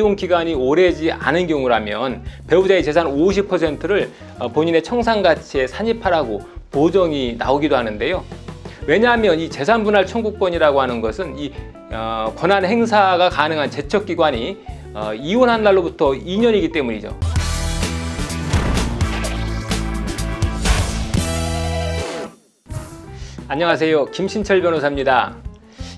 이혼 기간이 오래지 않은 경우라면 배우자의 재산 50%를 본인의 청산가치에 산입하라고 보정이 나오기도 하는데요. 왜냐하면 이 재산분할 청구권이라고 하는 것은 이 권한 행사가 가능한 제척기관이 이혼한 날로부터 2년이기 때문이죠. 안녕하세요. 김신철 변호사입니다.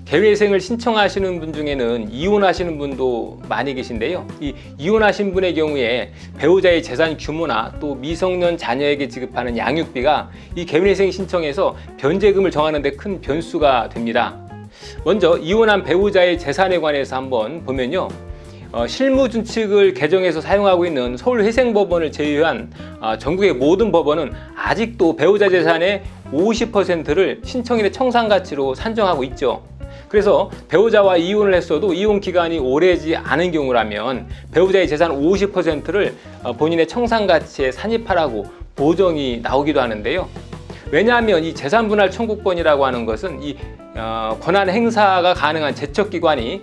개회생을 신청하시는 분 중에는 이혼하시는 분도 많이 계신데요. 이 이혼하신 분의 경우에 배우자의 재산 규모나 또 미성년 자녀에게 지급하는 양육비가 이 개회생 신청에서 변제금을 정하는 데 큰 변수가 됩니다. 먼저 이혼한 배우자의 재산에 관해서 한번 보면요. 실무준칙을 개정해서 사용하고 있는 서울회생법원을 제외한 전국의 모든 법원은 아직도 배우자 재산의 50%를 신청인의 청산가치로 산정하고 있죠. 그래서 배우자와 이혼을 했어도 이혼 기간이 오래지 않은 경우라면 배우자의 재산 50%를 본인의 청산가치에 산입하라고 보정이 나오기도 하는데요. 왜냐하면 이 재산분할 청구권이라고 하는 것은 이 권한 행사가 가능한 제척기관이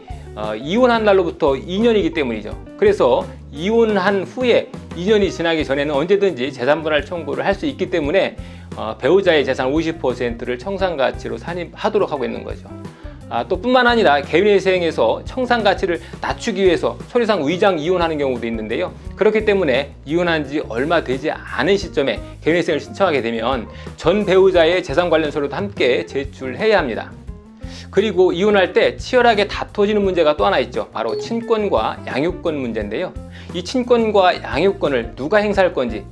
이혼한 날로부터 2년이기 때문이죠. 그래서 이혼한 후에 2년이 지나기 전에는 언제든지 재산분할 청구를 할 수 있기 때문에 배우자의 재산 50%를 청산가치로 산입하도록 하고 있는 거죠. 또 뿐만 아니라 개인회생에서 청산가치를 낮추기 위해서 서류상 위장 이혼하는 경우도 있는데요. 그렇기 때문에 이혼한 지 얼마 되지 않은 시점에 개인회생을 신청하게 되면 전 배우자의 재산 관련 서류도 함께 제출해야 합니다. 그리고 이혼할 때 치열하게 다퉈지는 문제가 또 하나 있죠. 바로 친권과 양육권 문제인데요. 이 친권과 양육권을 누가 행사할 건지,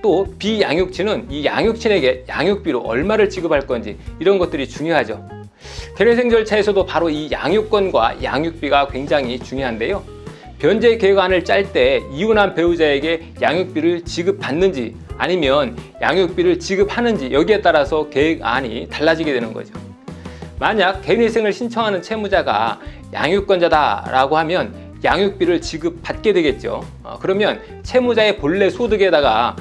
또 비양육친은 이 양육친에게 양육비로 얼마를 지급할 건지, 이런 것들이 중요하죠. 개회생 절차에서도 바로 이 양육권과 양육비가 굉장히 중요한데요. 변제 계획안을 짤 때 이혼한 배우자에게 양육비를 지급받는지 아니면 양육비를 지급하는지, 여기에 따라서 계획안이 달라지게 되는 거죠. 만약 개인회생을 신청하는 채무자가 양육권자다라고 하면 양육비를 지급받게 되겠죠. 그러면 채무자의 본래 소득에다가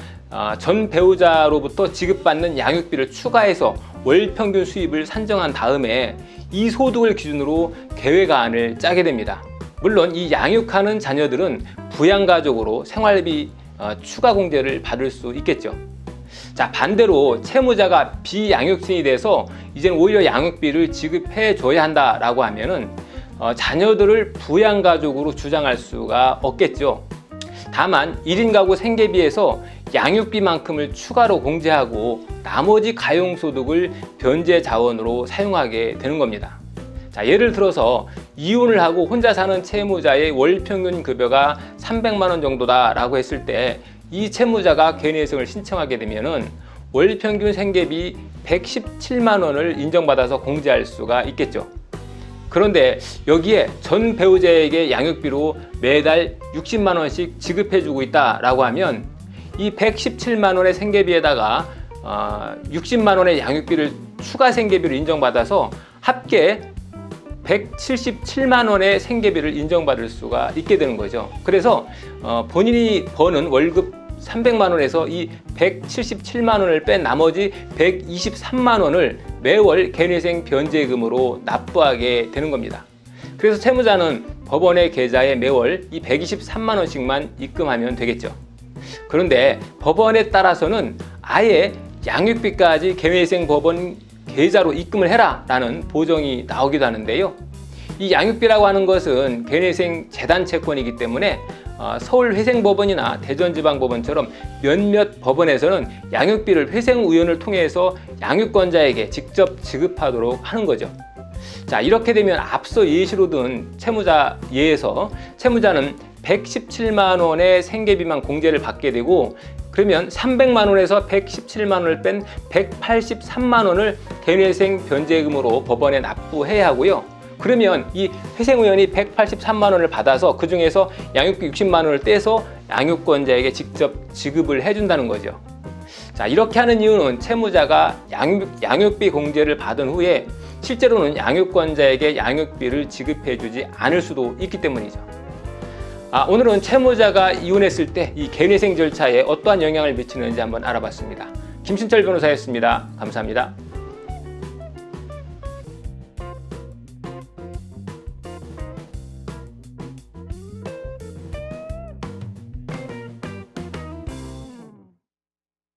전 배우자로부터 지급받는 양육비를 추가해서 월 평균 수입을 산정한 다음에 이 소득을 기준으로 계획안을 짜게 됩니다. 물론 이 양육하는 자녀들은 부양가족으로 생활비 추가 공제를 받을 수 있겠죠. 자, 반대로 채무자가 비양육친이 돼서 이제는 오히려 양육비를 지급해 줘야 한다라고 하면은 자녀들을 부양가족으로 주장할 수가 없겠죠. 다만 1인 가구 생계비에서 양육비만큼을 추가로 공제하고 나머지 가용소득을 변제 자원으로 사용하게 되는 겁니다. 자, 예를 들어서 이혼을 하고 혼자 사는 채무자의 월 평균 급여가 300만 원 정도다라고 했을 때 이 채무자가 개인회생을 신청하게 되면은 월 평균 생계비 117만 원을 인정받아서 공제할 수가 있겠죠. 그런데 여기에 전 배우자에게 양육비로 매달 60만 원씩 지급해주고 있다라고 하면 이 117만 원의 생계비에다가 60만 원의 양육비를 추가 생계비로 인정받아서 합계 177만 원의 생계비를 인정받을 수가 있게 되는 거죠. 그래서 본인이 버는 월급 300만 원에서 이 177만 원을 뺀 나머지 123만 원을 매월 개인회생 변제금으로 납부하게 되는 겁니다. 그래서 채무자는 법원의 계좌에 매월 이 123만 원씩만 입금하면 되겠죠. 그런데 법원에 따라서는 아예 양육비까지 개인회생 법원 계좌로 입금을 해라 라는 보정이 나오기도 하는데요. 이 양육비라고 하는 것은 개인회생 재단 채권이기 때문에 서울회생법원이나 대전지방법원처럼 몇몇 법원에서는 양육비를 회생우연을 통해서 양육권자에게 직접 지급하도록 하는 거죠. 자, 이렇게 되면 앞서 예시로 든 채무자 예에서 채무자는 117만 원의 생계비만 공제를 받게 되고, 그러면 300만 원에서 117만 원을 뺀 183만 원을 개인회생 변제금으로 법원에 납부해야 하고요. 그러면 이 회생우연이 183만 원을 받아서 그 중에서 양육비 60만 원을 떼서 양육권자에게 직접 지급을 해준다는 거죠. 자, 이렇게 하는 이유는 채무자가 양육비 공제를 받은 후에 실제로는 양육권자에게 양육비를 지급해주지 않을 수도 있기 때문이죠. 오늘은 채무자가 이혼했을 때 이 개인회생 절차에 어떠한 영향을 미치는지 한번 알아봤습니다. 김신철 변호사였습니다. 감사합니다.